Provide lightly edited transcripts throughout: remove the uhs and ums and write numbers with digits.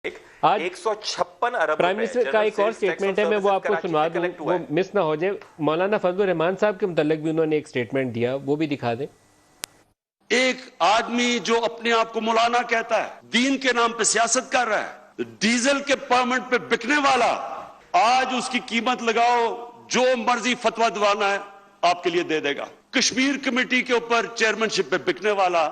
आज 156 अरब prime minister का एक और स्टेटमेंट है, मैं वो आपको सुनवा दूं, वो मिस ना हो जाए। मौलाना फजलुर रहमान साहब के मुतल्लिक भी उन्होंने एक स्टेटमेंट दिया, वो भी दिखा दें। एक आदमी जो अपने आप को मौलाना कहता है, दीन के नाम पे सियासत कर रहा है, डीजल के परमिट पे बिकने वाला, आज उसकी कीमत लगाओ, जो मर्जी फतवा दिवाना है आपके लिए दे देगा। कश्मीर कमेटी के ऊपर चेयरमैनशिप पे बिकने वाला,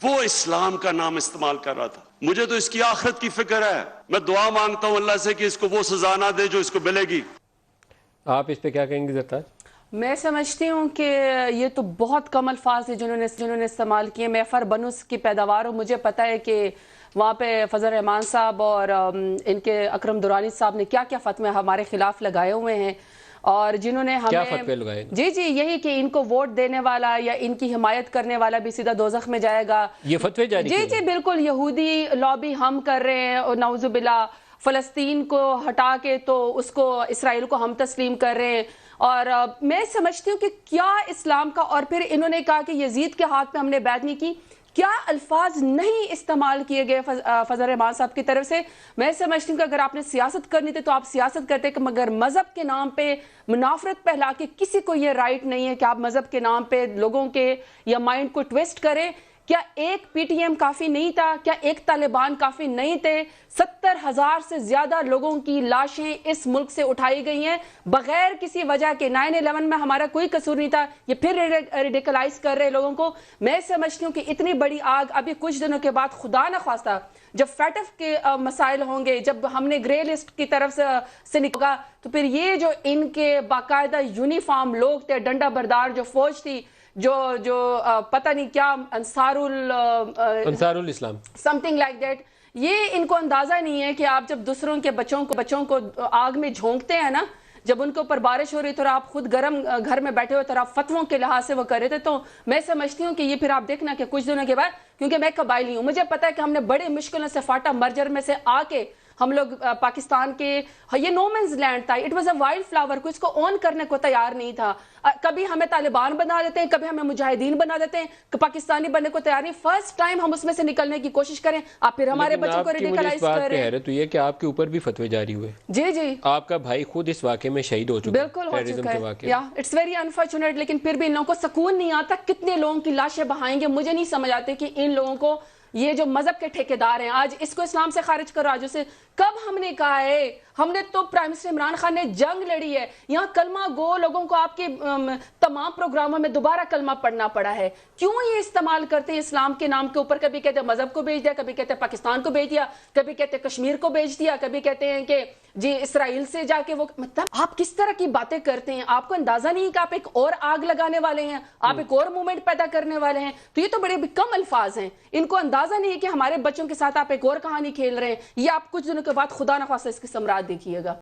वो इस्लाम का नाम इस्तेमाल कर रहा था। मुझे तो इसकी आखिरत की फिक्र है। मैं दुआ मांगता हूं अल्लाह से कि इसको वो सजा ना दे जो इसको मिलेगी। आप इस पे क्या कहेंगे ज़रताज? मैं समझती हूँ कि ये तो बहुत कम अल्फाज है जिन्होंने इस्तेमाल किए। मैं फर बनूस की पैदावार हूँ, मुझे पता है कि वहाँ पे फजल रहमान साहब और इनके अकरम दुरानी साहब ने क्या क्या फतवे हमारे खिलाफ लगाए हुए हैं, और जिन्होंने हमें क्या फतवे लगाए? जी यही कि इनको वोट देने वाला या इनकी हिमायत करने वाला भी सीधा दोज़ख में जाएगा। ये फतवे जारी जी बिल्कुल यहूदी लॉबी हम कर रहे हैं, और नाउजुबिल्ला फ़लस्तीन को हटा के तो उसको इसराइल को हम तस्लीम कर रहे हैं। और मैं समझती हूँ कि क्या इस्लाम का, और फिर इन्होंने कहा कि यजीद के हाथ में हमने बैत नहीं की, क्या अल्फाज नहीं इस्तेमाल किए गए फजल रहमान साहब की तरफ से। मैं समझती हूँ कि अगर आपने सियासत करनी थी तो आप सियासत करते, मगर मजहब के नाम पे मुनाफरत फैला के किसी को ये राइट नहीं है कि आप मजहब के नाम पे लोगों के या माइंड को ट्विस्ट करें। क्या एक पीटीएम काफी नहीं था? क्या एक तालिबान काफी नहीं थे? 70,000 से ज्यादा लोगों की लाशें इस मुल्क से उठाई गई हैं बगैर किसी वजह के। 9/11 में हमारा कोई कसूर नहीं था, ये फिर रेडिकलाइज कर रहे लोगों को। मैं समझती हूँ कि इतनी बड़ी आग अभी कुछ दिनों के बाद, खुदा न खास्ता, जब फैटफ के मसाइल होंगे, जब हमने ग्रे लिस्ट की तरफ से निकला, तो फिर ये जो इनके बाकायदा यूनिफॉर्म लोग थे, डंडा बरदार जो फौज थी, जो पता नहीं क्या अंसारुल इस्लाम समथिंग लाइक दैट, ये इनको अंदाजा नहीं है कि आप जब दूसरों के बच्चों को आग में झोंकते हैं ना, जब उनके ऊपर बारिश हो रही तो आप खुद गर्म घर में बैठे हुए तो आप फतवों के लिहाज से वो कर रहे थे। तो मैं समझती हूँ कि ये फिर आप देखना कि कुछ दिनों के बाद, क्योंकि मैं कबायली हूँ, मुझे पता है कि हमने बड़े मुश्किलों से फाटा मर्जर में से आके हम लोग पाकिस्तान के, ये नो मैंस लैंड था, it was a wild flower, को इसको ऑन करने को तैयार नहीं था। कभी हमें तालिबान बना देते हैं, कभी हमें मुजाहिदीन बना देते हैं, पाकिस्तानी बनने को तैयार नहीं। फर्स्ट टाइम हम उसमें से निकलने की कोशिश करें, आप फिर हमारे बच्चों को रेडिकलाइज कर रहे हैं। तो ये कि आपके ऊपर भी फतवे जारी हुए। जी आपका भाई खुद इस वाक़े में शहीद हो चुका है, बिल्कुल हो चुका है। या इट्स वेरी अनफॉर्चुनेट, लेकिन फिर भी इन लोगों को सुकून नहीं आता। कितने लोगों की लाशें बहाएंगे? मुझे नहीं समझ आते कि इन लोगों को, ये जो मजहब के ठेकेदार हैं, आज इसको इस्लाम से खारिज करो, आज उसे। कब हमने कहा है? हमने तो प्राइम मिनिस्टर इमरान खान ने जंग लड़ी है। यहाँ कलमा गो लोगों को आपके तमाम प्रोग्रामों में दोबारा कलमा पढ़ना पड़ा है। क्यों ये इस्तेमाल करते हैं इस्लाम के नाम के ऊपर? कभी कहते हैं मजहब को भेज दिया, कभी कहते हैं पाकिस्तान को भेज दिया, कभी कहते हैं कश्मीर को भेज दिया, कभी कहते हैं कि जी इसराइल से जाके वो, मतलब आप किस तरह की बातें करते हैं? आपको अंदाजा नहीं है कि आप एक और आग लगाने वाले हैं, आप एक और मूवमेंट पैदा करने वाले हैं। तो ये तो बड़े कम अल्फाज हैं, इनको अंदाजा नहीं है कि हमारे बच्चों के साथ आप एक और कहानी खेल रहे हैं। ये आप कुछ दिनों के बाद खुदा न खास्ता इसकी समरात देखिएगा।